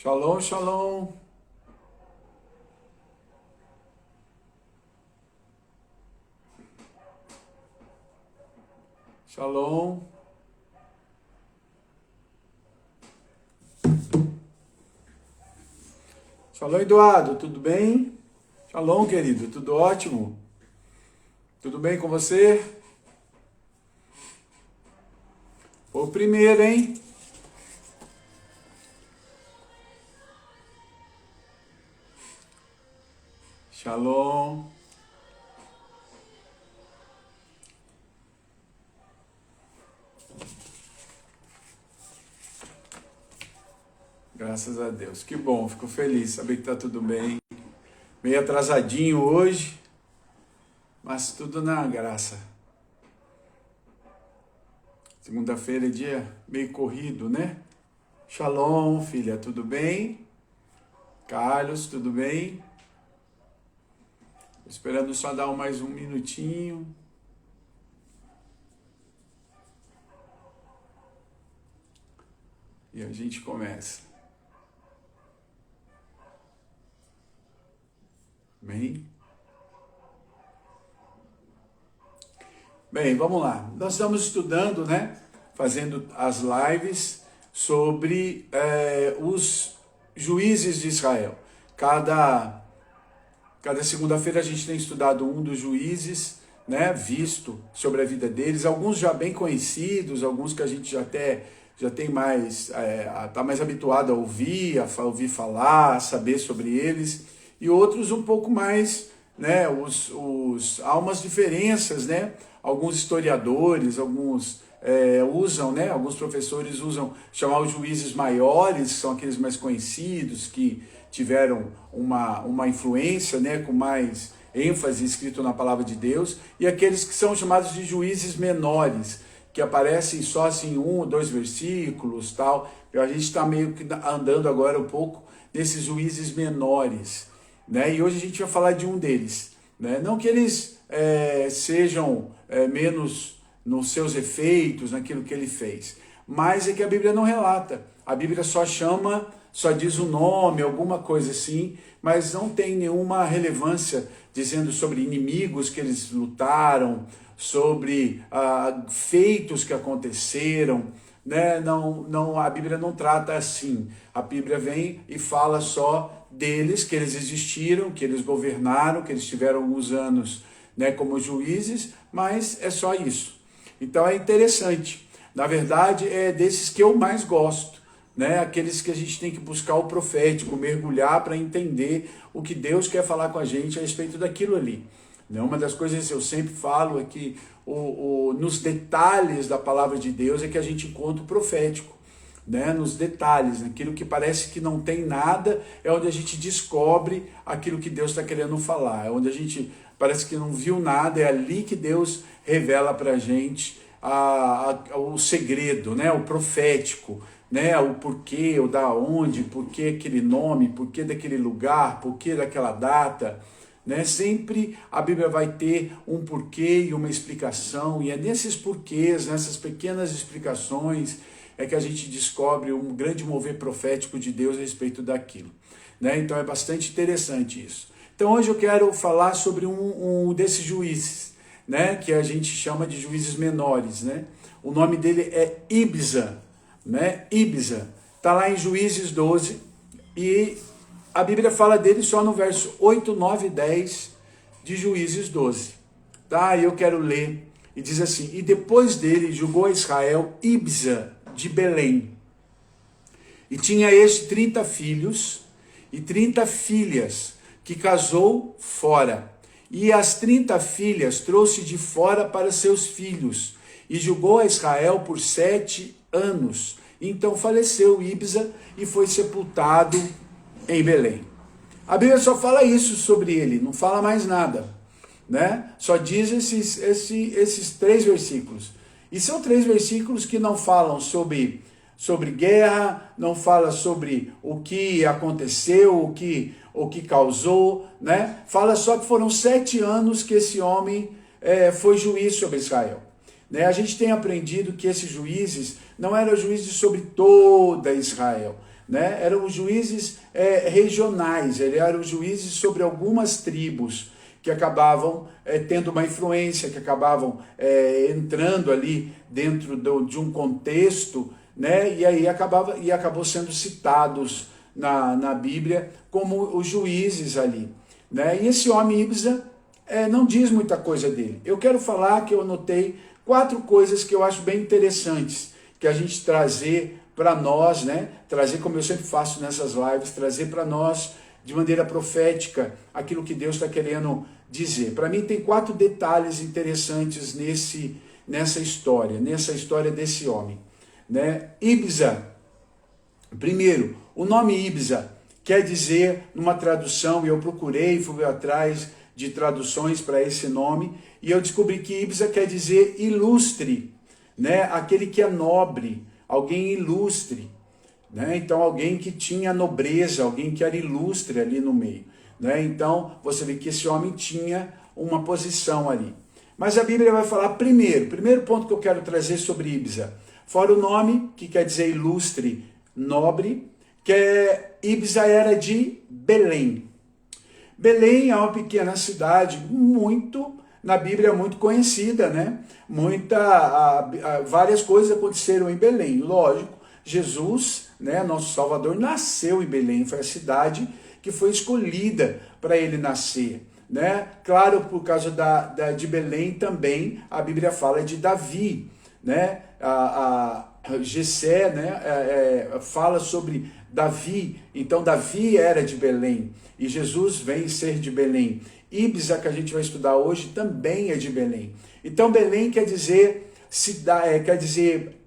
Shalom, shalom. Shalom. Shalom, Eduardo, tudo bem? Shalom, querido, tudo ótimo? Tudo bem com você? Foi o primeiro, hein? Shalom. Graças a Deus. Que bom, fico feliz saber que tá tudo bem. Meio atrasadinho hoje, mas tudo na graça. Segunda-feira é dia meio corrido, né? Shalom, filha, tudo bem? Carlos, tudo bem? Esperando só dar mais um minutinho. E a gente começa. Bem? Bem, vamos lá. Nós estamos estudando, né? Fazendo as lives sobre os juízes de Israel. Cada segunda-feira a gente tem estudado um dos juízes, né? Visto sobre a vida deles. Alguns já bem conhecidos, alguns que a gente já tem mais, tá mais habituado a ouvir falar, a saber sobre eles. E outros um pouco mais, né? Há umas diferenças, né? Alguns historiadores, usam, né? Alguns professores usam chamar os juízes maiores, que são aqueles mais conhecidos, que tiveram uma influência, né? Com mais ênfase escrito na palavra de Deus, e aqueles que são chamados de juízes menores, que aparecem só assim 1 ou 2 versículos, tal. A gente está meio que andando agora um pouco nesses juízes menores, né? E hoje a gente vai falar de um deles, né? Não que eles sejam menos nos seus efeitos, naquilo que ele fez, mas é que a Bíblia não relata. A Bíblia só diz o nome, alguma coisa assim, mas não tem nenhuma relevância dizendo sobre inimigos que eles lutaram, sobre feitos que aconteceram, né? Não, a Bíblia não trata assim. A Bíblia vem e fala só deles, que eles existiram, que eles governaram, que eles tiveram alguns anos, né, como juízes, mas é só isso. Então é interessante. Na verdade, é desses que eu mais gosto, né? Aqueles que a gente tem que buscar o profético, mergulhar para entender o que Deus quer falar com a gente a respeito daquilo ali. Uma das coisas que eu sempre falo é que nos detalhes da palavra de Deus é que a gente encontra o profético, né? Nos detalhes, naquilo que parece que não tem nada, é onde a gente descobre aquilo que Deus está querendo falar, é onde a gente parece que não viu nada, é ali que Deus revela para a gente o segredo, né? O profético, né? O porquê, o da onde, porquê aquele nome, porquê daquele lugar, porquê daquela data, né? Sempre a Bíblia vai ter um porquê e uma explicação, e é nesses porquês, nessas pequenas explicações, é que a gente descobre um grande mover profético de Deus a respeito daquilo, né? Então é bastante interessante isso. Então hoje eu quero falar sobre um desses juízes, né? Que a gente chama de juízes menores, né? O nome dele é Ibza, né? Ibza, está lá em Juízes 12, e a Bíblia fala dele só no verso 8, 9 e 10 de Juízes 12. Tá? E eu quero ler, e diz assim: e depois dele julgou a Israel Ibza de Belém. E tinha este 30 filhos e 30 filhas, que casou fora. E as 30 filhas trouxe de fora para seus filhos, e julgou a Israel por 7 anos. Então faleceu Ibza e foi sepultado em Belém. A Bíblia só fala isso sobre ele, não fala mais nada, né? Só diz esses 3 versículos. E são 3 versículos que não falam sobre guerra, não fala sobre o que aconteceu, o que causou, né? Fala só que foram 7 anos que esse homem foi juiz sobre Israel. Né? A gente tem aprendido que esses juízes não eram juízes sobre toda Israel, né? Eram os juízes regionais, eles eram os juízes sobre algumas tribos que acabavam tendo uma influência, que acabavam entrando ali dentro de um contexto, né? E aí acabou sendo citados na Bíblia como os juízes ali, né? E esse homem Ibza não diz muita coisa dele. Eu quero falar que eu anotei 4 coisas que eu acho bem interessantes, que a gente trazer para nós, né? Trazer, como eu sempre faço nessas lives, trazer para nós de maneira profética aquilo que Deus está querendo dizer. Para mim tem 4 detalhes interessantes nessa história desse homem, né? Ibza, primeiro, o nome Ibza quer dizer, numa tradução, e eu procurei, fui atrás de traduções para esse nome, e eu descobri que Ibza quer dizer ilustre, né? Aquele que é nobre, alguém ilustre, né? Então alguém que tinha nobreza, alguém que era ilustre ali no meio, né? Então você vê que esse homem tinha uma posição ali. Mas a Bíblia vai falar primeiro ponto que eu quero trazer sobre Ibza, fora o nome, que quer dizer ilustre, nobre, Ibza era de Belém. Belém é uma pequena cidade na Bíblia muito conhecida, né? Várias coisas aconteceram em Belém. Lógico, Jesus, né, nosso Salvador, nasceu em Belém, foi a cidade que foi escolhida para ele nascer, né? Claro, por causa de Belém também, a Bíblia fala de Davi, né? Jessé, né, fala sobre Davi, então Davi era de Belém, e Jesus vem ser de Belém. Ibza, que a gente vai estudar hoje, também é de Belém. Então Belém quer dizer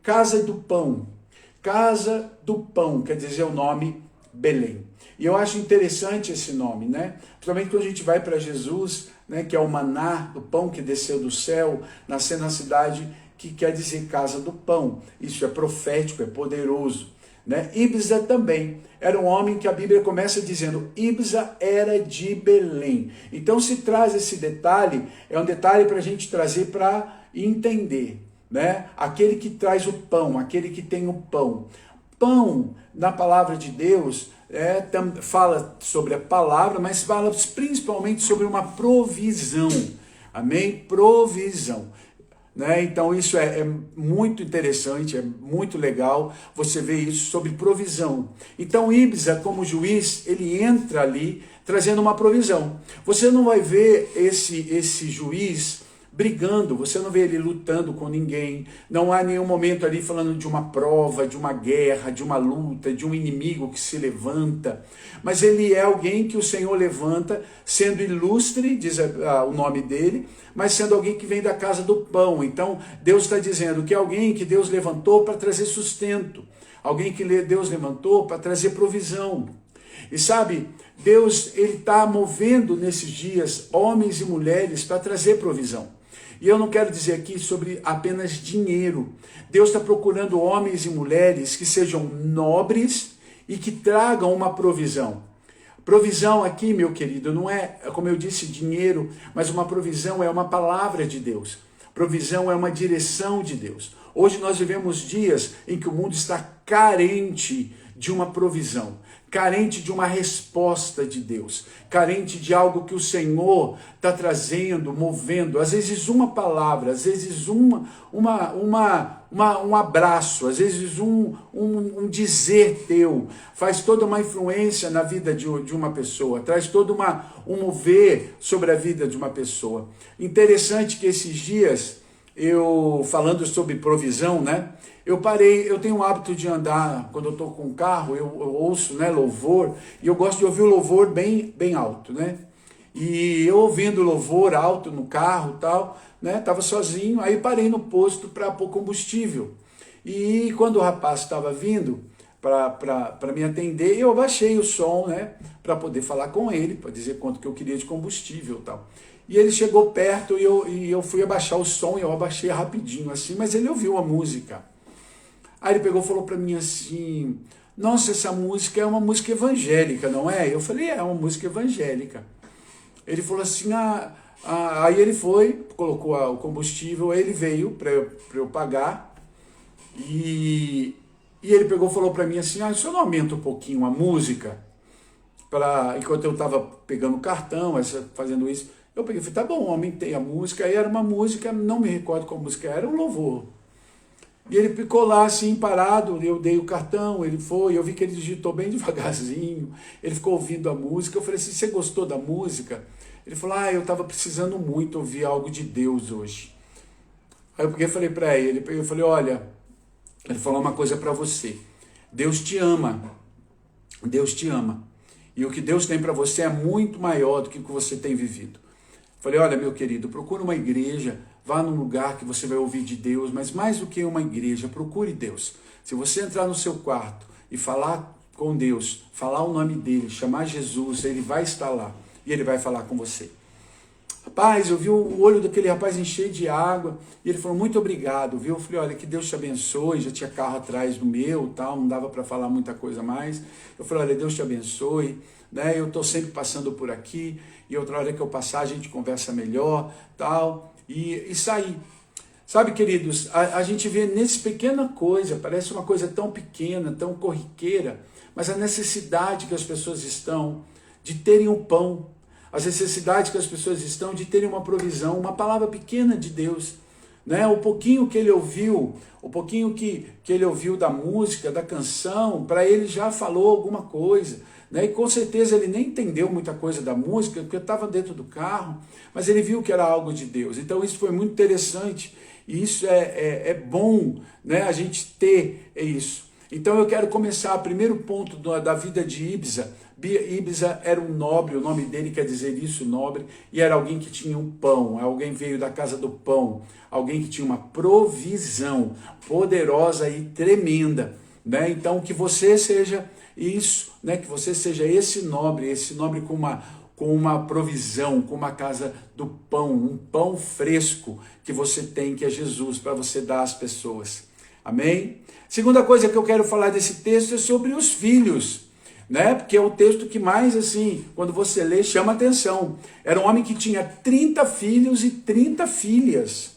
casa do pão. Casa do pão, quer dizer o nome Belém. E eu acho interessante esse nome, né? Principalmente quando a gente vai para Jesus, né, que é o maná, o pão que desceu do céu, nascer na cidade, que quer dizer casa do pão. Isso é profético, é poderoso, né? Ibza também era um homem que a Bíblia começa dizendo, Ibza era de Belém. Então se traz esse detalhe, é um detalhe para a gente trazer para entender, né? Aquele que traz o pão, aquele que tem o pão. Pão, na palavra de Deus, fala sobre a palavra, mas fala principalmente sobre uma provisão. Amém? Provisão. Né? Então isso é muito interessante, é muito legal você ver isso sobre provisão. Então Ibza, como juiz, ele entra ali trazendo uma provisão. Você não vai ver esse juiz brigando, você não vê ele lutando com ninguém, não há nenhum momento ali falando de uma prova, de uma guerra, de uma luta, de um inimigo que se levanta, mas ele é alguém que o Senhor levanta, sendo ilustre, diz o nome dele, mas sendo alguém que vem da casa do pão. Então Deus está dizendo que é alguém que Deus levantou para trazer sustento, alguém que Deus levantou para trazer provisão. E sabe, Deus ele está movendo nesses dias homens e mulheres para trazer provisão. E eu não quero dizer aqui sobre apenas dinheiro. Deus está procurando homens e mulheres que sejam nobres e que tragam uma provisão. Provisão aqui, meu querido, não é, como eu disse, dinheiro, mas uma provisão é uma palavra de Deus. Provisão é uma direção de Deus. Hoje nós vivemos dias em que o mundo está carente de uma provisão, carente de uma resposta de Deus, carente de algo que o Senhor está trazendo, movendo, às vezes uma palavra, às vezes um abraço, às vezes um dizer teu, faz toda uma influência na vida de uma pessoa, traz todo um mover sobre a vida de uma pessoa. Interessante que esses dias, eu falando sobre provisão, né? Eu tenho o hábito de andar, quando eu estou com o carro, eu ouço, né, louvor, e eu gosto de ouvir o louvor bem alto, né? E eu ouvindo louvor alto no carro e tal, né, estava sozinho, aí parei no posto para pôr combustível. E quando o rapaz estava vindo para me atender, eu abaixei o som, né, para poder falar com ele, para dizer quanto que eu queria de combustível e tal. E ele chegou perto e eu fui abaixar o som, e eu abaixei rapidinho assim, mas ele ouviu a música. Aí ele pegou e falou para mim assim, nossa, essa música é uma música evangélica, não é? Eu falei, é uma música evangélica. Ele falou assim, aí ele foi, colocou o combustível, aí ele veio para eu pagar, e E ele pegou e falou para mim assim, o senhor não aumenta um pouquinho a música? Enquanto eu estava pegando o cartão, fazendo isso, eu peguei e falei, tá bom, aumentei a música. Aí era uma música, não me recordo qual música era um louvor. E ele ficou lá assim, parado, eu dei o cartão, ele foi, eu vi que ele digitou bem devagarzinho, ele ficou ouvindo a música, eu falei assim, você gostou da música? Ele falou, eu estava precisando muito ouvir algo de Deus hoje. Aí eu peguei e falei para ele, eu falei, olha, ele falou uma coisa para você, Deus te ama, Deus te ama, e o que Deus tem para você é muito maior do que o que você tem vivido. Falei, olha, meu querido, procura uma igreja, vá num lugar que você vai ouvir de Deus, mas mais do que uma igreja, procure Deus. Se você entrar no seu quarto e falar com Deus, falar o nome dele, chamar Jesus, ele vai estar lá e ele vai falar com você. Rapaz, eu vi o olho daquele rapaz encher de água e ele falou, muito obrigado, viu? Eu falei, olha, que Deus te abençoe, já tinha carro atrás do meu, tal, não dava para falar muita coisa mais. Eu falei, olha, Deus te abençoe, né? Eu estou sempre passando por aqui e outra hora que eu passar a gente conversa melhor, tal, e saí. Sabe, queridos, a gente vê nessa pequena coisa, parece uma coisa tão pequena, tão corriqueira, mas a necessidade que as pessoas estão de terem um pão, as necessidades que as pessoas estão de terem uma provisão, uma palavra pequena de Deus, né? O pouquinho que ele ouviu, o pouquinho que ele ouviu da música, da canção, para ele já falou alguma coisa, né? E com certeza ele nem entendeu muita coisa da música, porque estava dentro do carro, mas ele viu que era algo de Deus. Então isso foi muito interessante, e isso é bom, né? A gente ter isso. Então eu quero começar, o primeiro ponto da vida de Ibza. Ibza era um nobre, o nome dele quer dizer isso, nobre, e era alguém que tinha um pão, alguém veio da casa do pão, alguém que tinha uma provisão poderosa e tremenda, né? Então que você seja isso, né? Que você seja esse nobre com uma provisão, com uma casa do pão, um pão fresco que você tem, que é Jesus, para você dar às pessoas. Amém? Segunda coisa que eu quero falar desse texto é sobre os filhos, né? Porque é o texto que mais, assim, quando você lê, chama atenção. Era um homem que tinha 30 filhos e 30 filhas,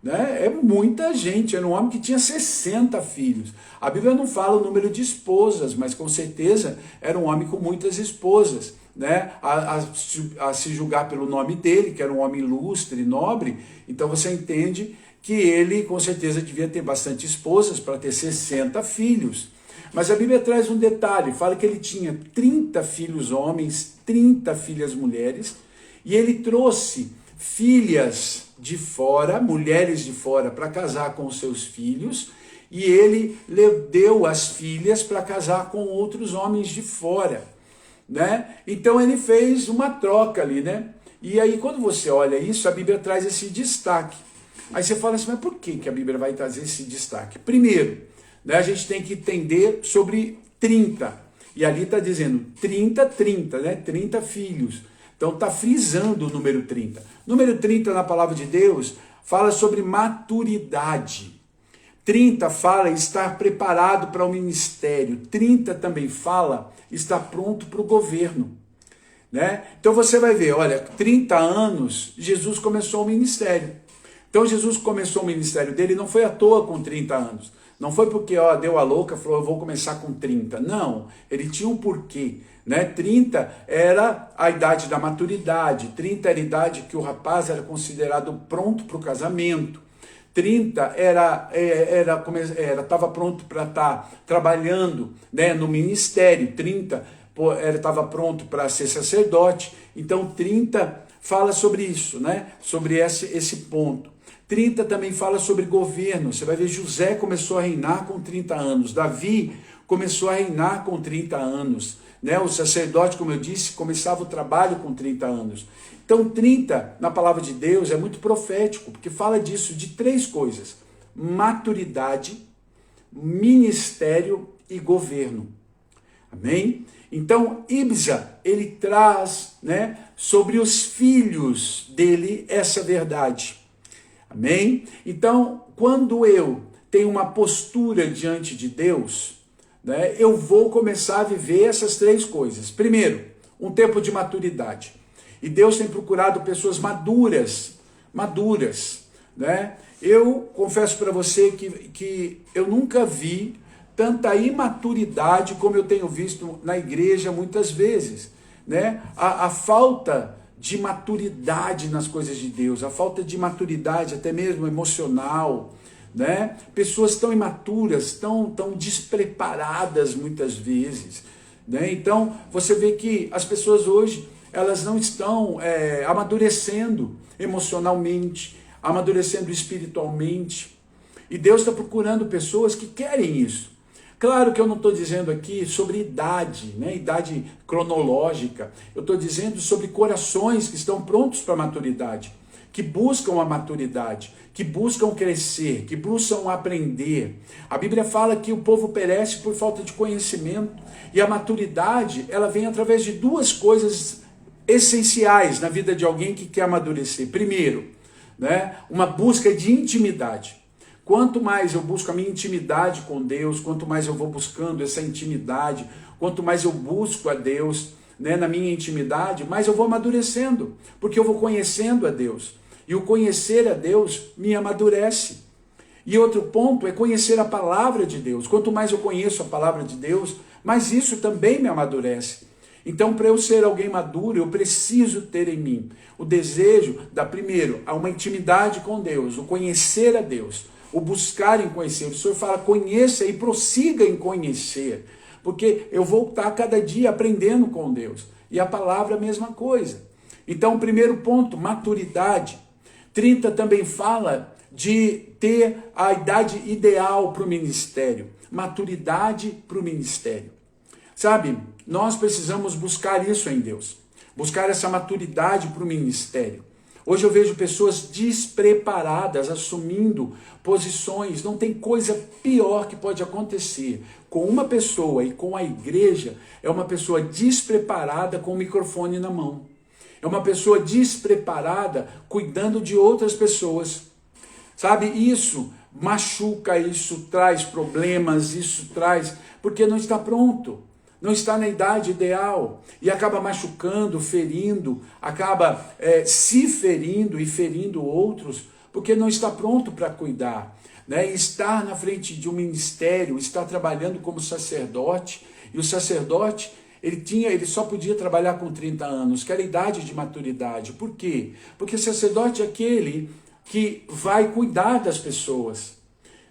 né? É muita gente. Era um homem que tinha 60 filhos. A Bíblia não fala o número de esposas, mas com certeza era um homem com muitas esposas, né? A se julgar pelo nome dele, que era um homem ilustre, nobre, então você entende que ele com certeza devia ter bastante esposas para ter 60 filhos. Mas a Bíblia traz um detalhe, fala que ele tinha 30 filhos homens, 30 filhas mulheres, e ele trouxe filhas de fora, mulheres de fora, para casar com os seus filhos, e ele deu as filhas para casar com outros homens de fora, né? Então ele fez uma troca ali, né? E aí quando você olha isso, a Bíblia traz esse destaque. Aí você fala assim, mas por que a Bíblia vai trazer esse destaque? Primeiro, né, a gente tem que entender sobre 30. E ali está dizendo 30, né? 30 filhos. Então está frisando o número 30. Número 30 na palavra de Deus fala sobre maturidade. 30 fala estar preparado para o ministério. 30 também fala estar pronto para o governo, né? Então você vai ver, olha, 30 anos Jesus começou o ministério. Então Jesus começou o ministério dele, não foi à toa com 30 anos. Não foi porque deu a louca, falou, eu vou começar com 30. Não, ele tinha um porquê, né? 30 era a idade da maturidade, 30 era a idade que o rapaz era considerado pronto para o casamento. 30 estava pronto para estar trabalhando, né, no ministério. 30 estava pronto para ser sacerdote. Então 30 fala sobre isso, né? Sobre esse ponto. 30 também fala sobre governo. Você vai ver, José começou a reinar com 30 anos. Davi começou a reinar com 30 anos. Né? O sacerdote, como eu disse, começava o trabalho com 30 anos. Então 30, na palavra de Deus, é muito profético, porque fala disso, de 3 coisas. Maturidade, ministério e governo. Amém? Então, Ibza, ele traz, né, sobre os filhos dele essa verdade. Amém? Então, quando eu tenho uma postura diante de Deus, né, eu vou começar a viver essas 3 coisas. Primeiro, um tempo de maturidade. E Deus tem procurado pessoas maduras, né? Eu confesso para você que eu nunca vi tanta imaturidade como eu tenho visto na igreja muitas vezes, né? A falta de maturidade nas coisas de Deus, a falta de maturidade até mesmo emocional, né? Pessoas tão imaturas, tão despreparadas muitas vezes, né? Então você vê que as pessoas hoje elas não estão amadurecendo emocionalmente, amadurecendo espiritualmente, e Deus está procurando pessoas que querem isso. Claro que eu não estou dizendo aqui sobre idade, né? Idade cronológica, eu estou dizendo sobre corações que estão prontos para a maturidade, que buscam a maturidade, que buscam crescer, que buscam aprender. A Bíblia fala que o povo perece por falta de conhecimento, e a maturidade, ela vem através de duas coisas essenciais na vida de alguém que quer amadurecer. Primeiro, né, uma busca de intimidade. Quanto mais eu busco a minha intimidade com Deus, quanto mais eu vou buscando essa intimidade, quanto mais eu busco a Deus, né, na minha intimidade, mais eu vou amadurecendo, porque eu vou conhecendo a Deus. E o conhecer a Deus me amadurece. E outro ponto é conhecer a palavra de Deus. Quanto mais eu conheço a palavra de Deus, mais isso também me amadurece. Então, para eu ser alguém maduro, eu preciso ter em mim o desejo primeiro, uma intimidade com Deus, o conhecer a Deus, o buscar em conhecer. O Senhor fala, conheça e prossiga em conhecer, porque eu vou estar cada dia aprendendo com Deus. E a palavra é a mesma coisa. Então, primeiro ponto, maturidade. 30 também fala de ter a idade ideal para o ministério, maturidade para o ministério. Sabe, nós precisamos buscar isso em Deus, buscar essa maturidade para o ministério. Hoje eu vejo pessoas despreparadas assumindo posições. Não tem coisa pior que pode acontecer com uma pessoa e com a igreja, é uma pessoa despreparada com o microfone na mão. É uma pessoa despreparada cuidando de outras pessoas. Sabe, isso machuca, isso traz problemas, isso traz, porque não está pronto. Não está na idade ideal e acaba machucando, ferindo, acaba se ferindo e ferindo outros, porque não está pronto para cuidar, né? Estar na frente de um ministério, estar trabalhando como sacerdote, e o sacerdote, ele só podia trabalhar com 30 anos, que era a idade de maturidade. Por quê? Porque sacerdote é aquele que vai cuidar das pessoas,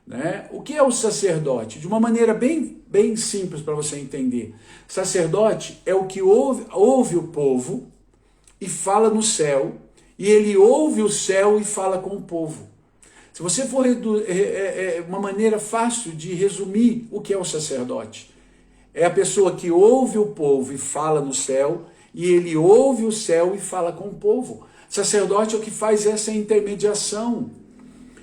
né? O que é o sacerdote? De uma maneira bem simples para você entender. Sacerdote é o que ouve o povo e fala no céu, e ele ouve o céu e fala com o povo. Se você for uma maneira fácil de resumir o que é o sacerdote, é a pessoa que ouve o povo e fala no céu, e ele ouve o céu e fala com o povo. Sacerdote é o que faz essa intermediação.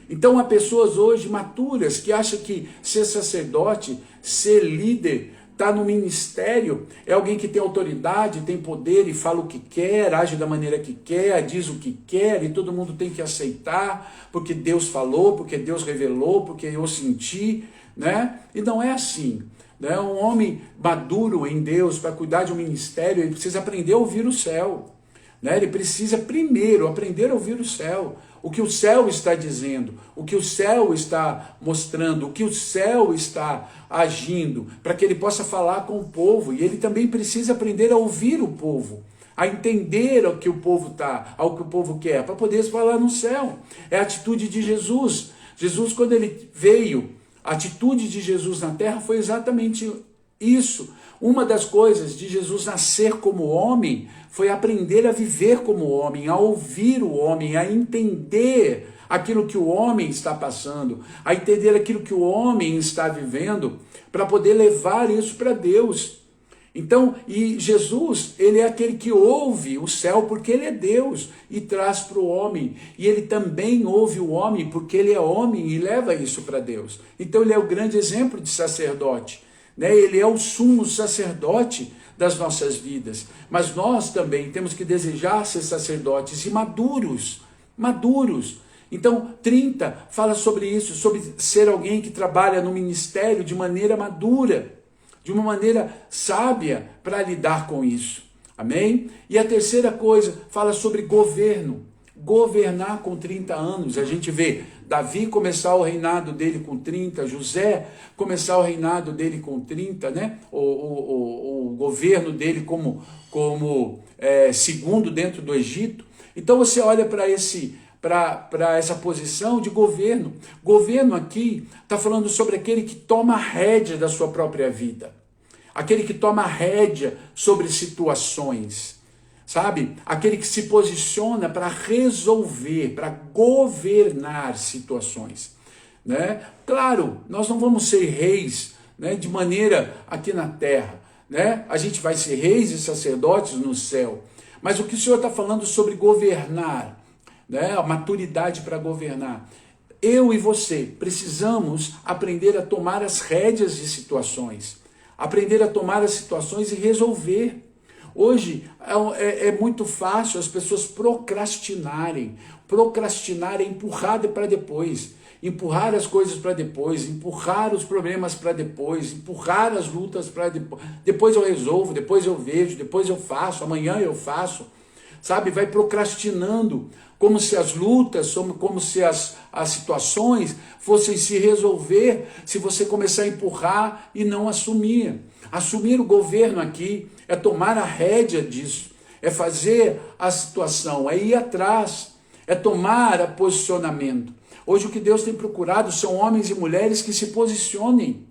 Então há pessoas hoje maturas que acham que ser sacerdote, ser líder, estar no ministério, é alguém que tem autoridade, tem poder e fala o que quer, age da maneira que quer, diz o que quer e todo mundo tem que aceitar, porque Deus falou, porque Deus revelou, porque eu senti, né? E não é assim. Né? Um homem maduro em Deus para cuidar de um ministério, ele precisa aprender a ouvir o céu. Né? Ele precisa primeiro aprender a ouvir o céu. O que o céu está dizendo, o que o céu está mostrando, o que o céu está agindo, para que ele possa falar com o povo. E ele também precisa aprender a ouvir o povo, a entender o que o povo ao que o povo quer, para poder falar no céu. É a atitude de Jesus. Jesus, quando ele veio, a atitude de Jesus na terra foi exatamente isso. Uma das coisas de Jesus nascer como homem foi aprender a viver como homem, a ouvir o homem, a entender aquilo que o homem está passando, a entender aquilo que o homem está vivendo, para poder levar isso para Deus. Então, e Jesus, ele é aquele que ouve o céu porque ele é Deus e traz para o homem. E ele também ouve o homem porque ele é homem e leva isso para Deus. Então ele é o grande exemplo de sacerdote. Né? Ele é o sumo sacerdote das nossas vidas. Mas nós também temos que desejar ser sacerdotes e maduros. Então, 30 fala sobre isso, sobre ser alguém que trabalha no ministério de maneira madura, de uma maneira sábia para lidar com isso. Amém? E a terceira coisa fala sobre governo. governar com 30 anos. A gente vê Davi começar o reinado dele com 30, José começar o reinado dele com 30, né? O governo dele como segundo dentro do Egito. Então você olha para essa posição de governo. Governo aqui está falando sobre aquele que toma a rédea da sua própria vida. Aquele que toma a rédea sobre situações. Sabe? Aquele que se posiciona para resolver, para governar situações. Né? Claro, nós não vamos ser reis, né, de maneira aqui na terra. Né? A gente vai ser reis e sacerdotes no céu. Mas o que o Senhor está falando sobre governar, né? A maturidade para governar. Eu e você precisamos aprender a tomar as rédeas de situações. Aprender a tomar as situações e resolver. Hoje é muito fácil as pessoas procrastinarem. Procrastinar é empurrar para depois. Empurrar as coisas para depois. Empurrar os problemas para depois. Empurrar as lutas para depois. Depois eu resolvo, depois eu vejo, depois eu faço, amanhã eu faço. Sabe? Vai procrastinando. Como se as lutas, como se as situações fossem se resolver se você começar a empurrar e não assumir. Assumir o governo aqui é tomar a rédea disso, é fazer a situação, é ir atrás, é tomar posicionamento. Hoje o que Deus tem procurado são homens e mulheres que se posicionem,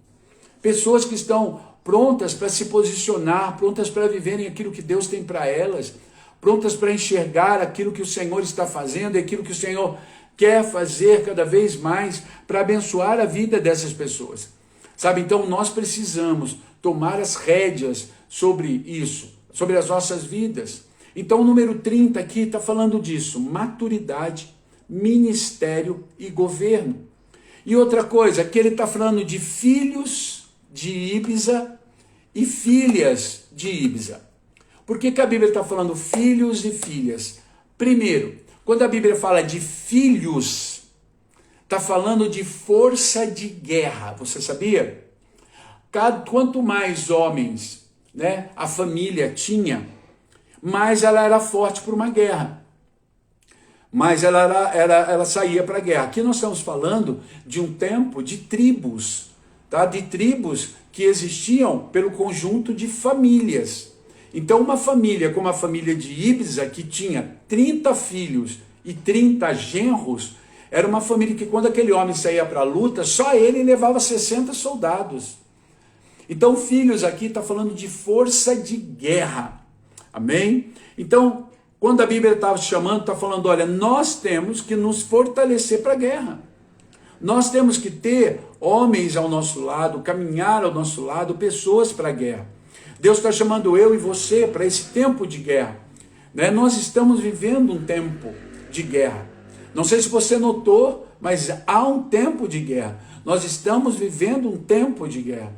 pessoas que estão prontas para se posicionar, prontas para viverem aquilo que Deus tem para elas, prontas para enxergar aquilo que o Senhor está fazendo e aquilo que o Senhor quer fazer cada vez mais para abençoar a vida dessas pessoas. Sabe, então nós precisamos tomar as rédeas sobre isso, sobre as nossas vidas. Então o número 30 aqui está falando disso, maturidade, ministério e governo. E outra coisa, aqui ele está falando de filhos de Ibsa e filhas de Ibsa. Por que a Bíblia está falando filhos e filhas? Primeiro, quando a Bíblia fala de filhos, está falando de força de guerra. Você sabia? Quanto mais homens, né, a família tinha, mais ela era forte para uma guerra. Mais ela saía para a guerra. Aqui nós estamos falando de um tempo de tribos, tá? De tribos que existiam pelo conjunto de famílias. Então uma família como a família de Ibsa, que tinha 30 filhos e 30 genros, era uma família que quando aquele homem saía para a luta, só ele levava 60 soldados. Então filhos aqui está falando de força de guerra. Amém? Então, quando a Bíblia está chamando, está falando, olha, nós temos que nos fortalecer para a guerra. Nós temos que ter homens ao nosso lado, caminhar ao nosso lado, pessoas para a guerra. Deus está chamando eu e você para esse tempo de guerra. Né? Nós estamos vivendo um tempo de guerra. Não sei se você notou, mas há um tempo de guerra. Nós estamos vivendo um tempo de guerra.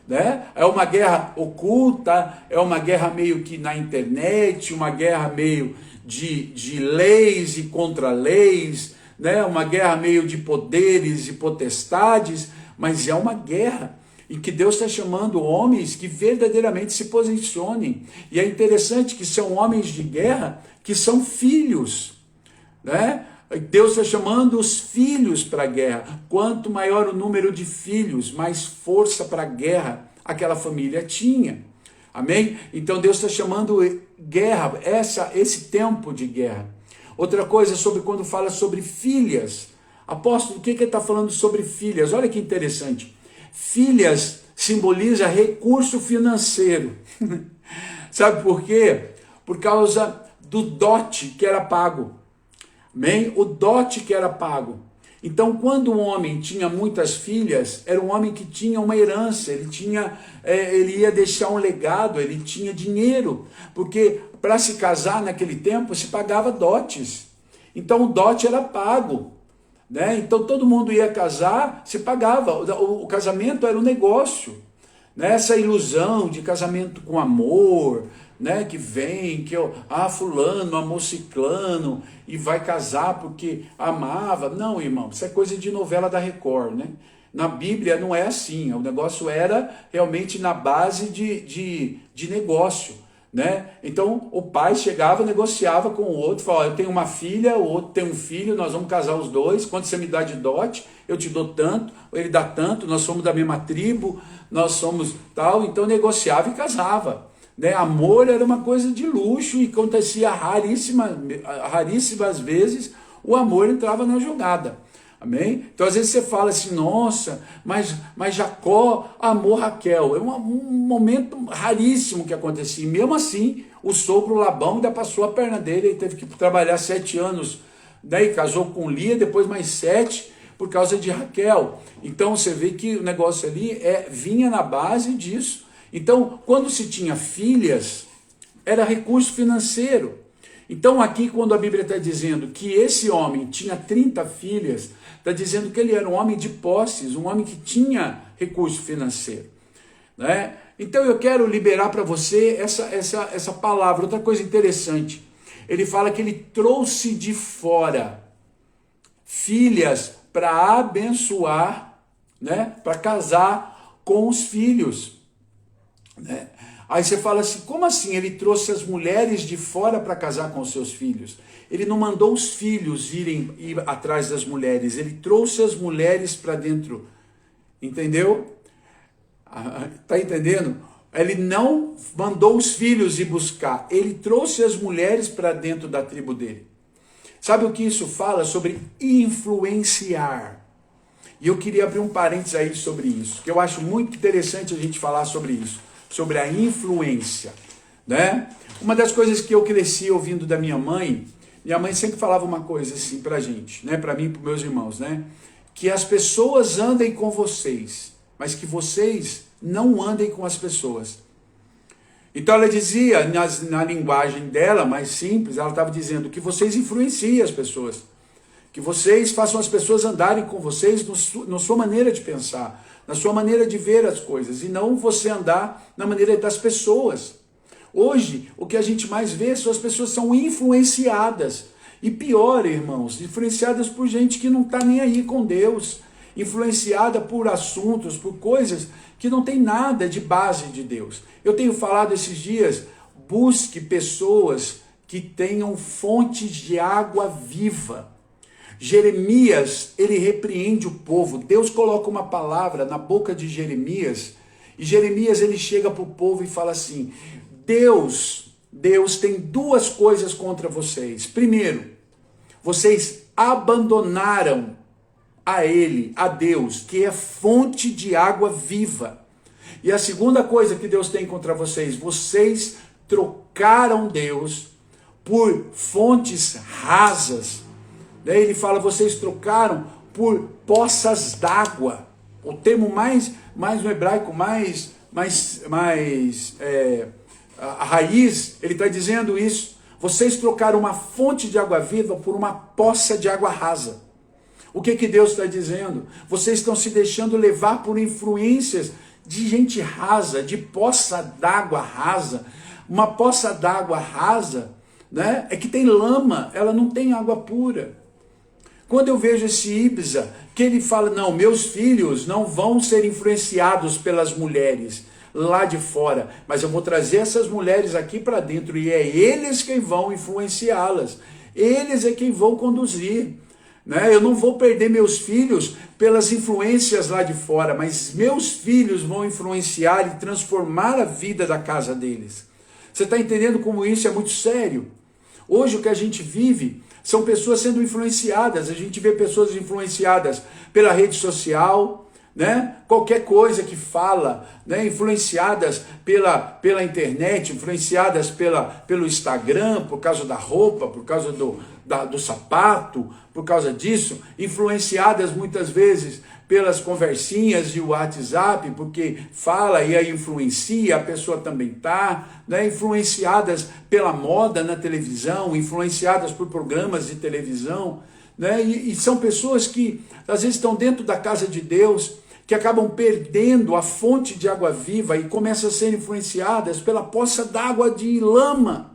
Né? É uma guerra oculta, é uma guerra meio que na internet, uma guerra meio de leis e contra-leis, né? Uma guerra meio de poderes e potestades, mas é uma guerra em que Deus está chamando homens que verdadeiramente se posicionem. E é interessante que são homens de guerra que são filhos, né? Deus está chamando os filhos para a guerra. Quanto maior o número de filhos, mais força para a guerra aquela família tinha. Amém? Então Deus está chamando guerra, esse tempo de guerra. Outra coisa sobre quando fala sobre filhas. Apóstolo, o que ele está falando sobre filhas? Olha que interessante. Filhas simboliza recurso financeiro. Sabe por quê? Por causa do dote que era pago. Amém? O dote que era pago. Então, quando um homem tinha muitas filhas, era um homem que tinha uma herança, ele ia deixar um legado, ele tinha dinheiro, porque para se casar naquele tempo se pagava dotes. Então, o dote era pago. Né? Então, todo mundo ia casar, se pagava. O casamento era um negócio. Né? Essa ilusão de casamento com amor, né, que vem, fulano amou ciclano e vai casar porque amava. Não, irmão, isso é coisa de novela da Record, né? Na Bíblia não é assim, o negócio era realmente na base de negócio, né? Então o pai chegava, negociava com o outro, falava, eu tenho uma filha, o outro tem um filho, nós vamos casar os dois, quanto você me dá de dote, eu te dou tanto, ele dá tanto, nós somos da mesma tribo, nós somos tal, então negociava e casava, né? Amor era uma coisa de luxo e acontecia raríssimas vezes, o amor entrava na jogada. Amém? Então às vezes você fala assim, nossa, mas Jacó amou Raquel. É um momento raríssimo que acontecia. E mesmo assim, o sogro Labão ainda passou a perna dele, ele teve que trabalhar 7 anos, daí casou com Lia, depois mais 7, por causa de Raquel. Então você vê que o negócio ali vinha na base disso. Então, quando se tinha filhas, era recurso financeiro. Então aqui quando a Bíblia está dizendo que esse homem tinha 30 filhas, está dizendo que ele era um homem de posses, um homem que tinha recurso financeiro, né? Então eu quero liberar para você essa palavra. Outra coisa interessante, ele fala que ele trouxe de fora filhas para abençoar, né? Para casar com os filhos, né? Aí você fala assim, como assim ele trouxe as mulheres de fora para casar com os seus filhos? Ele não mandou os filhos ir atrás das mulheres, ele trouxe as mulheres para dentro, entendeu? Tá entendendo? Ele não mandou os filhos ir buscar, ele trouxe as mulheres para dentro da tribo dele. Sabe o que isso fala? Sobre influenciar. E eu queria abrir um parênteses aí sobre isso, que eu acho muito interessante a gente falar sobre isso. Sobre a influência, né? Uma das coisas que eu cresci ouvindo da minha mãe sempre falava uma coisa assim pra gente, né? Pra mim e pros meus irmãos, né? Que as pessoas andem com vocês, mas que vocês não andem com as pessoas. Então ela dizia, na linguagem dela, mais simples, ela estava dizendo que vocês influenciem as pessoas, que vocês façam as pessoas andarem com vocês na sua maneira de pensar, na sua maneira de ver as coisas, e não você andar na maneira das pessoas. Hoje, o que a gente mais vê são as pessoas são influenciadas. E pior, irmãos, influenciadas por gente que não está nem aí com Deus, influenciada por assuntos, por coisas que não tem nada de base de Deus. Eu tenho falado esses dias, busque pessoas que tenham fontes de água viva. Jeremias, ele repreende o povo. Deus coloca uma palavra na boca de Jeremias, e Jeremias ele chega para o povo e fala assim, Deus tem 2 coisas contra vocês. Primeiro, vocês abandonaram a ele, a Deus, que é fonte de água viva. E a segunda coisa que Deus tem contra vocês, vocês trocaram Deus por fontes rasas. Daí ele fala, vocês trocaram por poças d'água. O termo mais no hebraico, a raiz, ele está dizendo isso. Vocês trocaram uma fonte de água viva por uma poça de água rasa. O que Deus está dizendo? Vocês estão se deixando levar por influências de gente rasa, de poça d'água rasa. Uma poça d'água rasa, né, é que tem lama, ela não tem água pura. Quando eu vejo esse Ibza, que ele fala, não, meus filhos não vão ser influenciados pelas mulheres lá de fora, mas eu vou trazer essas mulheres aqui para dentro, e é eles quem vão influenciá-las, eles é quem vão conduzir, né? Eu não vou perder meus filhos pelas influências lá de fora, mas meus filhos vão influenciar e transformar a vida da casa deles. Você está entendendo como isso é muito sério? Hoje o que a gente vive são pessoas sendo influenciadas, a gente vê pessoas influenciadas pela rede social, né? Qualquer coisa que fala, né? Influenciadas pela internet, influenciadas pelo Instagram, por causa da roupa, por causa do sapato, por causa disso, influenciadas muitas vezes pelas conversinhas de WhatsApp, porque fala e aí influencia, a pessoa também está, né? Influenciadas pela moda na televisão, influenciadas por programas de televisão, né? E são pessoas que às vezes estão dentro da casa de Deus, que acabam perdendo a fonte de água viva e começam a ser influenciadas pela poça d'água de lama.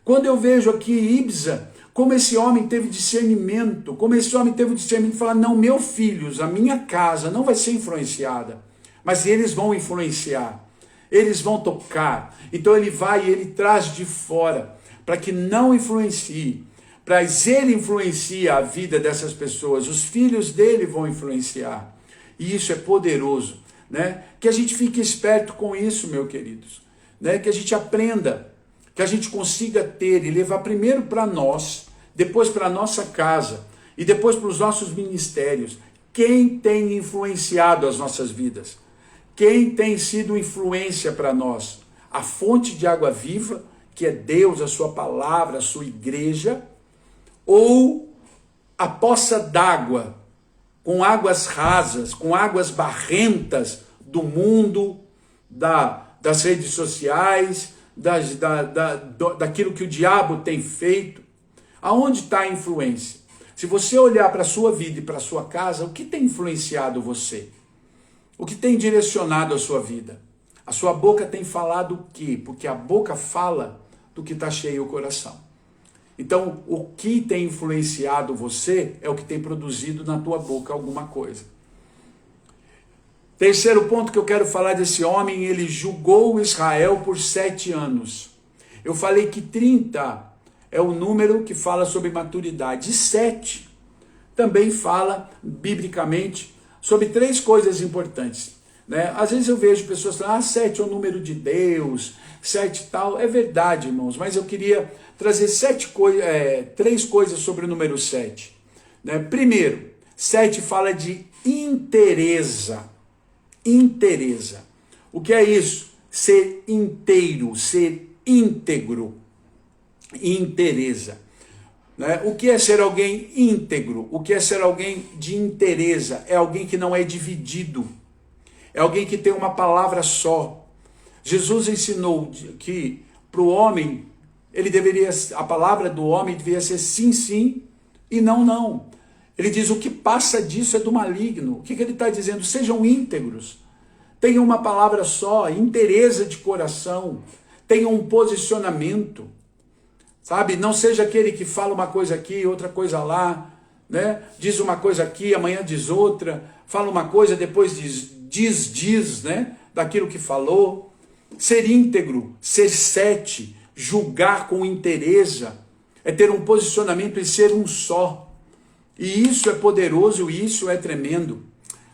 Quando eu vejo aqui Ibza, como esse homem teve discernimento, de falar, não, meus filhos, a minha casa não vai ser influenciada, mas eles vão influenciar. eles vão tocar. Então ele vai e ele traz de fora, para que não influencie, mas ele influencia a vida dessas pessoas, os filhos dele vão influenciar. E isso é poderoso, né? Que a gente fique esperto com isso, meus queridos, né? Que a gente aprenda, que a gente consiga ter e levar primeiro para nós, depois para a nossa casa e depois para os nossos ministérios. Quem tem influenciado as nossas vidas? Quem tem sido influência para nós? A fonte de água viva, que é Deus, a sua palavra, a sua igreja, ou a poça d'água, com águas rasas, com águas barrentas do mundo, das redes sociais, daquilo que o diabo tem feito? Aonde está a influência? Se você olhar para a sua vida e para a sua casa, o que tem influenciado você? O que tem direcionado a sua vida? A sua boca tem falado o quê? Porque a boca fala do que está cheio o coração. Então, o que tem influenciado você é o que tem produzido na tua boca alguma coisa. Terceiro ponto que eu quero falar desse homem, ele julgou Israel por 7 anos. Eu falei que 30 é o número que fala sobre maturidade. E 7 também fala, biblicamente, sobre 3 coisas importantes, né? Às vezes eu vejo pessoas falando, 7 é o número de Deus, 7 tal. É verdade, irmãos, mas eu queria trazer 3 coisas sobre o número 7. Né? Primeiro, 7 fala de inteireza. Inteireza. O que é isso? Ser inteiro, ser íntegro. Inteireza. Né? O que é ser alguém íntegro? O que é ser alguém de inteireza? É alguém que não é dividido. É alguém que tem uma palavra só. Jesus ensinou que para o homem, a palavra do homem deveria ser sim, sim e não, não. Ele diz, o que passa disso é do maligno. O que ele está dizendo? Sejam íntegros. Tenham uma palavra só, inteireza de coração. Tenham um posicionamento. Sabe? Não seja aquele que fala uma coisa aqui, outra coisa lá, né? Diz uma coisa aqui, amanhã diz outra, fala uma coisa, depois diz, né? Daquilo que falou. Ser íntegro, ser 7, julgar com inteireza, é ter um posicionamento e ser um só. E isso é poderoso, e isso é tremendo.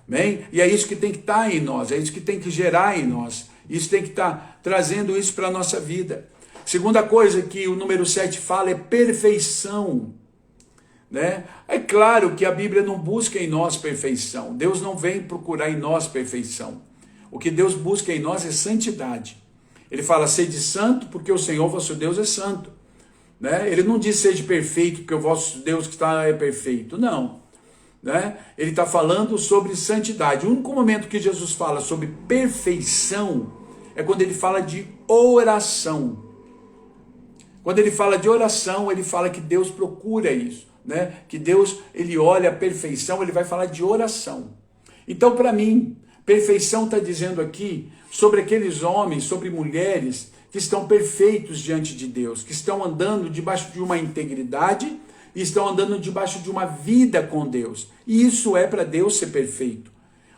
Bem? E é isso que tem que estar em nós, é isso que tem que gerar em nós. Isso tem que estar trazendo isso para a nossa vida. Segunda coisa que o número 7 fala é perfeição. Né? É claro que a Bíblia não busca em nós perfeição. Deus não vem procurar em nós perfeição. O que Deus busca em nós é santidade. Ele fala, sede santo, porque o Senhor vosso Deus é santo. Né? Ele não diz sede perfeito, porque o vosso Deus que está é perfeito. Não. Né? Ele está falando sobre santidade. O único momento que Jesus fala sobre perfeição é quando ele fala de oração. Quando ele fala de oração, ele fala que Deus procura isso. Né? Que Deus, ele olha a perfeição, ele vai falar de oração. Então, para mim, perfeição está dizendo aqui sobre aqueles homens, sobre mulheres que estão perfeitos diante de Deus, que estão andando debaixo de uma integridade e estão andando debaixo de uma vida com Deus. E isso é para Deus ser perfeito.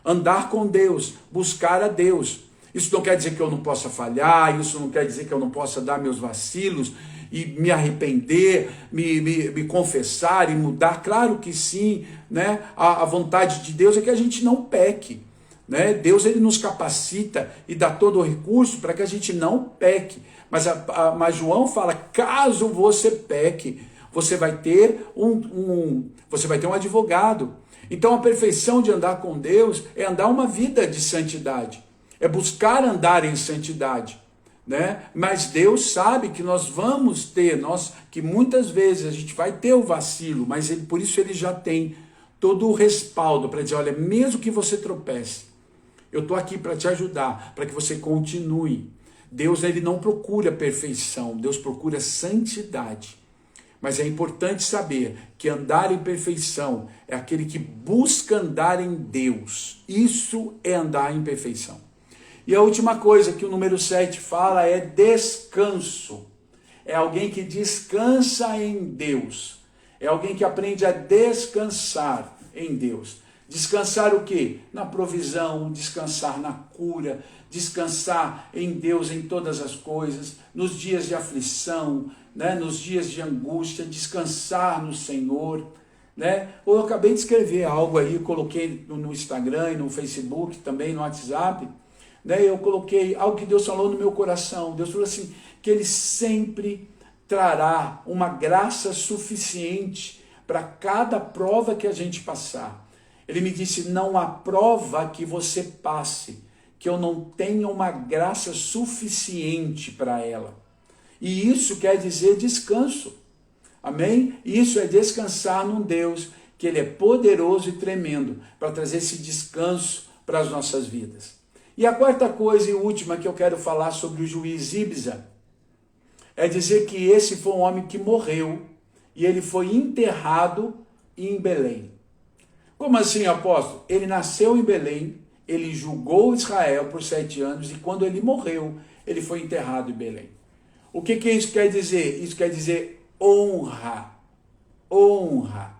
Andar com Deus, buscar a Deus. Isso não quer dizer que eu não possa falhar, isso não quer dizer que eu não possa dar meus vacilos e me arrepender, me confessar e mudar. Claro que sim, né? A vontade de Deus é que a gente não peque. Né? Deus, ele nos capacita e dá todo o recurso para que a gente não peque. Mas João fala, caso você peque, você vai ter você vai ter um advogado. Então a perfeição de andar com Deus é andar uma vida de santidade. É buscar andar em santidade. Né? Mas Deus sabe que nós vamos ter, que muitas vezes a gente vai ter o vacilo, mas por isso ele já tem todo o respaldo para dizer, olha, mesmo que você tropece, eu estou aqui para te ajudar, para que você continue. Deus, ele não procura perfeição, Deus procura santidade. Mas é importante saber que andar em perfeição é aquele que busca andar em Deus. Isso é andar em perfeição. E a última coisa que o número 7 fala é descanso. É alguém que descansa em Deus. É alguém que aprende a descansar em Deus. Descansar o quê? Na provisão, descansar na cura, descansar em Deus em todas as coisas, nos dias de aflição, né? Nos dias de angústia, descansar no Senhor. Né? Eu acabei de escrever algo aí, coloquei no Instagram e no Facebook, também no WhatsApp, né? Eu coloquei algo que Deus falou no meu coração. Deus falou assim, que Ele sempre trará uma graça suficiente para cada prova que a gente passar. Ele me disse, não há prova que você passe, que eu não tenha uma graça suficiente para ela. E isso quer dizer descanso. Amém? Isso é descansar num Deus que Ele é poderoso e tremendo para trazer esse descanso para as nossas vidas. E a quarta coisa e última que eu quero falar sobre o juiz Ibza é dizer que esse foi um homem que morreu e ele foi enterrado em Belém. Como assim, apóstolo? Ele nasceu em Belém, ele julgou Israel por 7 anos e quando ele morreu, ele foi enterrado em Belém. O que isso quer dizer? Isso quer dizer honra. Honra.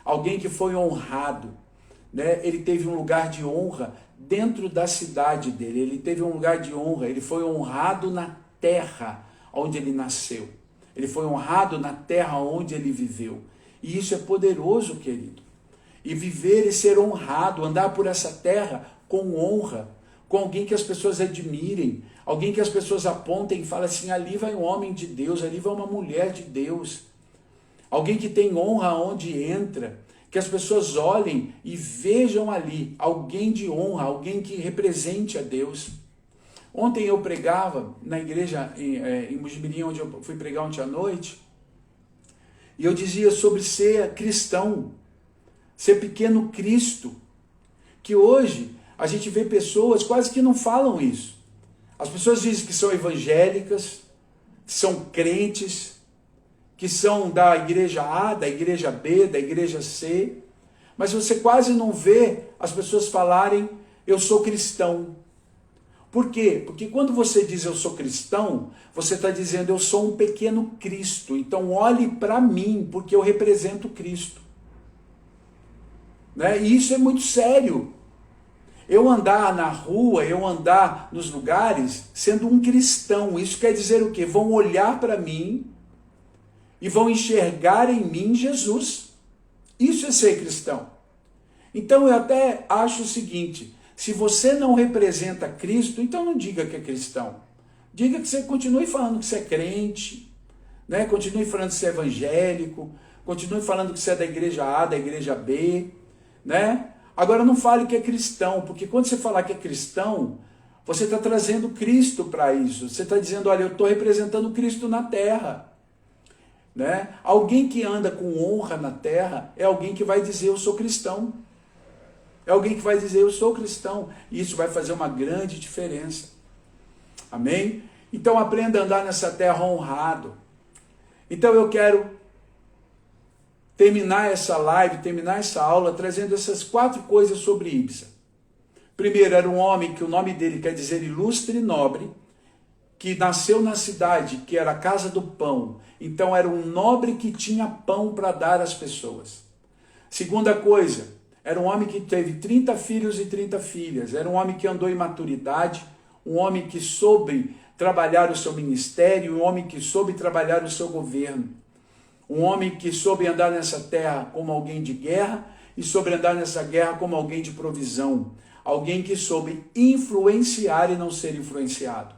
Alguém que foi honrado, né? Ele teve um lugar de honra dentro da cidade dele. Ele teve um lugar de honra. Ele foi honrado na terra onde ele nasceu. Ele foi honrado na terra onde ele viveu. E isso é poderoso, querido. E viver e ser honrado, andar por essa terra com honra, com alguém que as pessoas admirem, alguém que as pessoas apontem e falem assim, ali vai um homem de Deus, ali vai uma mulher de Deus. Alguém que tem honra onde entra, que as pessoas olhem e vejam ali alguém de honra, alguém que represente a Deus. Ontem eu pregava na igreja em Mojimirim, onde eu fui pregar ontem à noite, e eu dizia sobre ser cristão, ser pequeno Cristo, que hoje a gente vê pessoas quase que não falam isso. As pessoas dizem que são evangélicas, que são crentes, que são da igreja A, da igreja B, da igreja C, mas você quase não vê as pessoas falarem, eu sou cristão. Por quê? Porque quando você diz eu sou cristão, você está dizendo eu sou um pequeno Cristo, então olhe para mim, porque eu represento Cristo. Né? E isso é muito sério. Eu andar na rua, eu andar nos lugares sendo um cristão, isso quer dizer o quê? Vão olhar para mim e vão enxergar em mim Jesus. Isso é ser cristão. Então eu até acho o seguinte, se você não representa Cristo, então não diga que é cristão. Diga que você continue falando que você é crente, né? Continue falando que você é evangélico, continue falando que você é da igreja A, da igreja B, né? Agora não fale que é cristão, porque quando você falar que é cristão, você está trazendo Cristo para isso. Você está dizendo, olha, eu estou representando Cristo na terra. Né? Alguém que anda com honra na terra é alguém que vai dizer, eu sou cristão. É alguém que vai dizer, eu sou cristão. E isso vai fazer uma grande diferença. Amém? Então aprenda a andar nessa terra honrado. Então eu quero terminar essa live, terminar essa aula, trazendo essas 4 coisas sobre Ibza. Primeiro, era um homem que o nome dele quer dizer ilustre e nobre, que nasceu na cidade, que era a casa do pão. Então era um nobre que tinha pão para dar às pessoas. Segunda coisa, era um homem que teve 30 filhos e 30 filhas. Era um homem que andou em maturidade, um homem que soube trabalhar o seu ministério, um homem que soube trabalhar o seu governo. Um homem que soube andar nessa terra como alguém de guerra e soube andar nessa guerra como alguém de provisão. Alguém que soube influenciar e não ser influenciado.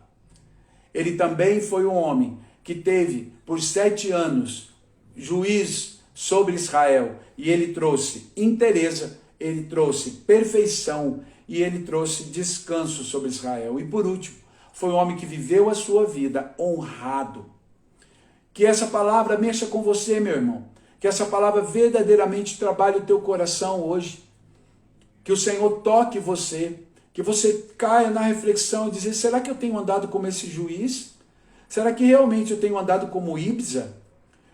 Ele também foi um homem que teve por 7 anos juiz sobre Israel. E ele trouxe inteireza, ele trouxe perfeição e ele trouxe descanso sobre Israel. E por último, foi um homem que viveu a sua vida honrado. Que essa palavra mexa com você, meu irmão. Que essa palavra verdadeiramente trabalhe o teu coração hoje. Que o Senhor toque você. Que você caia na reflexão e dizer, será que eu tenho andado como esse juiz? Será que realmente eu tenho andado como Ibza?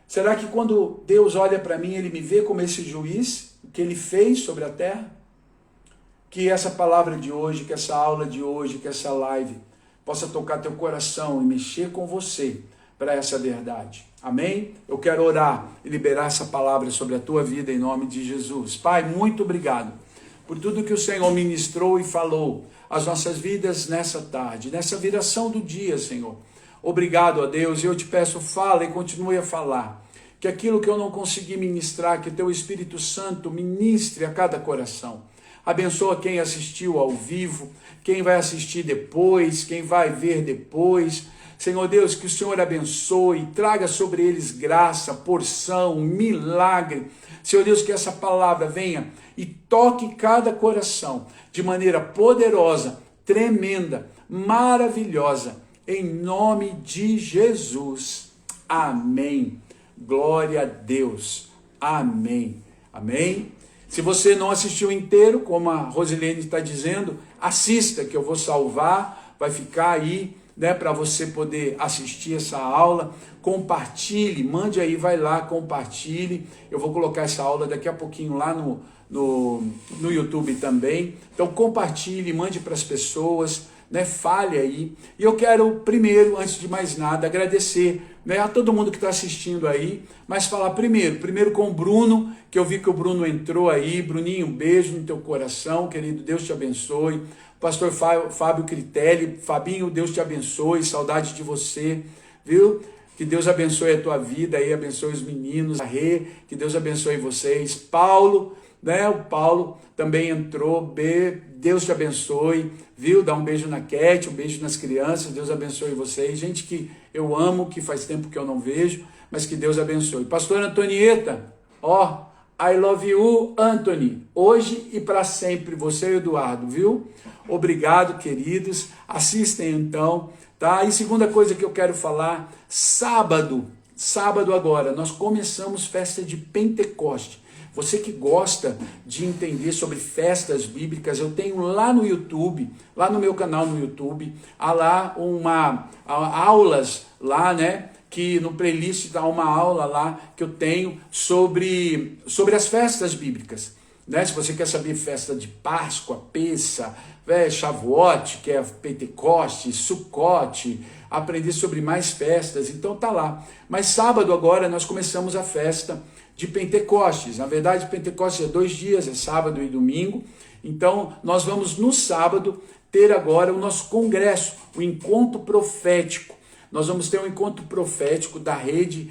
Será que quando Deus olha para mim, Ele me vê como esse juiz? O que Ele fez sobre a terra? Que essa palavra de hoje, que essa aula de hoje, que essa live possa tocar teu coração e mexer com você para essa verdade. Amém? Eu quero orar e liberar essa palavra sobre a tua vida em nome de Jesus. Pai, muito obrigado. por tudo que o Senhor ministrou e falou às nossas vidas nessa tarde, nessa viração do dia, Senhor. Obrigado a Deus, e eu te peço, fala e continue a falar, que aquilo que eu não consegui ministrar, que teu Espírito Santo ministre a cada coração. Abençoa quem assistiu ao vivo, quem vai assistir depois, quem vai ver depois. Senhor Deus, que o Senhor abençoe, traga sobre eles graça, porção, milagre. Senhor Deus, que essa palavra venha e toque cada coração de maneira poderosa, tremenda, maravilhosa, em nome de Jesus. Amém. Glória a Deus. Amém. Amém. Se você não assistiu inteiro, como a Rosilene está dizendo, assista, que eu vou salvar, vai ficar aí, né, para você poder assistir essa aula. Compartilhe, mande aí, vai lá, compartilhe. Eu vou colocar essa aula daqui a pouquinho lá no YouTube também. Então compartilhe, mande para as pessoas, né, fale aí. E eu quero primeiro, antes de mais nada, agradecer, né, a todo mundo que está assistindo aí, mas falar primeiro com o Bruno, que eu vi que o Bruno entrou aí. Bruninho, um beijo no teu coração, querido, Deus te abençoe. Pastor Fábio Critelli, Fabinho, Deus te abençoe, saudade de você, viu? Que Deus abençoe a tua vida aí, abençoe os meninos, a Rê, que Deus abençoe vocês. Paulo, né? O Paulo também entrou, Deus te abençoe, viu? Dá um beijo na Cat, um beijo nas crianças, Deus abençoe vocês. Gente que eu amo, que faz tempo que eu não vejo, mas que Deus abençoe. Pastor Antonieta, ó, I love you, Anthony, hoje e para sempre, você e o Eduardo, viu? Obrigado, queridos. Assistem então, tá? E segunda coisa que eu quero falar, sábado agora, nós começamos festa de Pentecoste. Você que gosta de entender sobre festas bíblicas, eu tenho lá no YouTube, lá no meu canal no YouTube, há lá aulas lá, né? Que no playlist está uma aula lá que eu tenho sobre as festas bíblicas. Né? Se você quer saber festa de Páscoa, Pessa, Shavuot, que é Pentecoste, Sucote, aprender sobre mais festas, então tá lá. Mas sábado agora nós começamos a festa de Pentecostes. Na verdade, Pentecostes é 2 dias, é sábado e domingo. Então nós vamos no sábado ter agora o nosso congresso, o encontro profético. Nós vamos ter um encontro profético da rede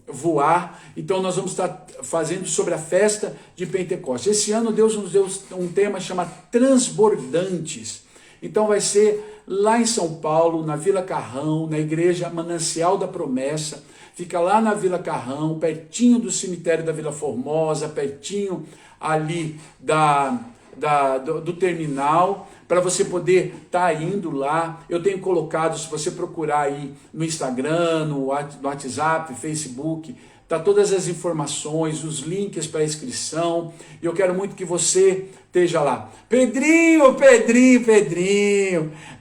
Voar. Então nós vamos estar fazendo sobre a festa de Pentecostes. Esse ano Deus nos deu um tema chamado Transbordantes. Então vai ser lá em São Paulo, na Vila Carrão, na igreja Manancial da Promessa. Fica lá na Vila Carrão, pertinho do cemitério da Vila Formosa, pertinho ali do terminal, para você poder estar indo lá. Eu tenho colocado, se você procurar aí no Instagram, no WhatsApp, Facebook, tá todas as informações, os links para inscrição. E eu quero muito que você esteja lá.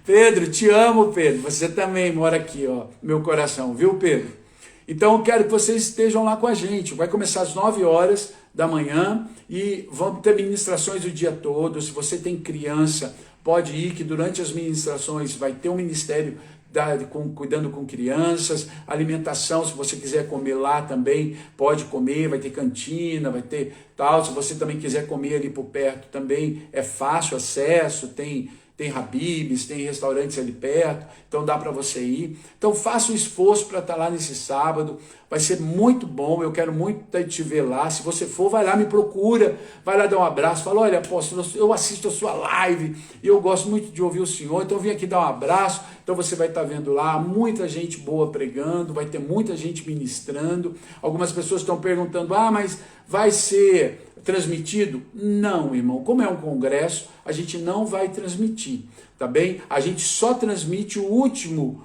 Pedro, te amo, Pedro. Você também mora aqui, ó, no meu coração, viu, Pedro? Então eu quero que vocês estejam lá com a gente. Vai começar às 9 horas da manhã e vamos ter ministrações o dia todo. Se você tem criança, pode ir, que durante as ministrações vai ter um ministério cuidando com crianças, alimentação, se você quiser comer lá também, pode comer, vai ter cantina, vai ter tal. Se você também quiser comer ali por perto também, é fácil acesso, tem Habib's, tem restaurantes ali perto, então dá para você ir. Então faça o esforço para estar lá nesse sábado, vai ser muito bom, eu quero muito te ver lá. Se você for, vai lá, me procura, vai lá dar um abraço, fala, olha, apóstolo, eu assisto a sua live e eu gosto muito de ouvir o senhor, então vim aqui dar um abraço. Então você vai estar vendo lá muita gente boa pregando, vai ter muita gente ministrando. Algumas pessoas estão perguntando, mas vai ser transmitido? Não, irmão, como é um congresso, a gente não vai transmitir, tá bem? A gente só transmite o último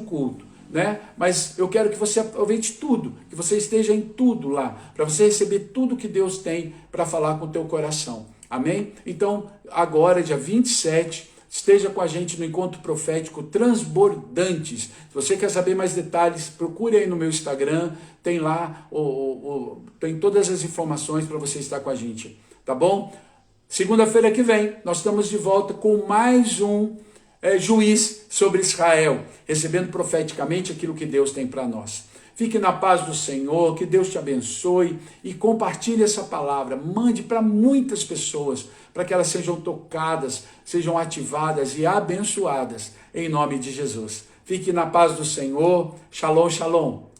culto, né? Mas eu quero que você aproveite tudo, que você esteja em tudo lá, para você receber tudo que Deus tem para falar com o teu coração, amém? Então, agora, dia 27, esteja com a gente no encontro profético Transbordantes. Se você quer saber mais detalhes, procure aí no meu Instagram, tem lá, tem todas as informações para você estar com a gente, tá bom? Segunda-feira que vem, nós estamos de volta com mais um juiz sobre Israel, recebendo profeticamente aquilo que Deus tem para nós. Fique na paz do Senhor, que Deus te abençoe e compartilhe essa palavra. Mande para muitas pessoas, para que elas sejam tocadas, sejam ativadas e abençoadas, em nome de Jesus. Fique na paz do Senhor. Shalom, shalom.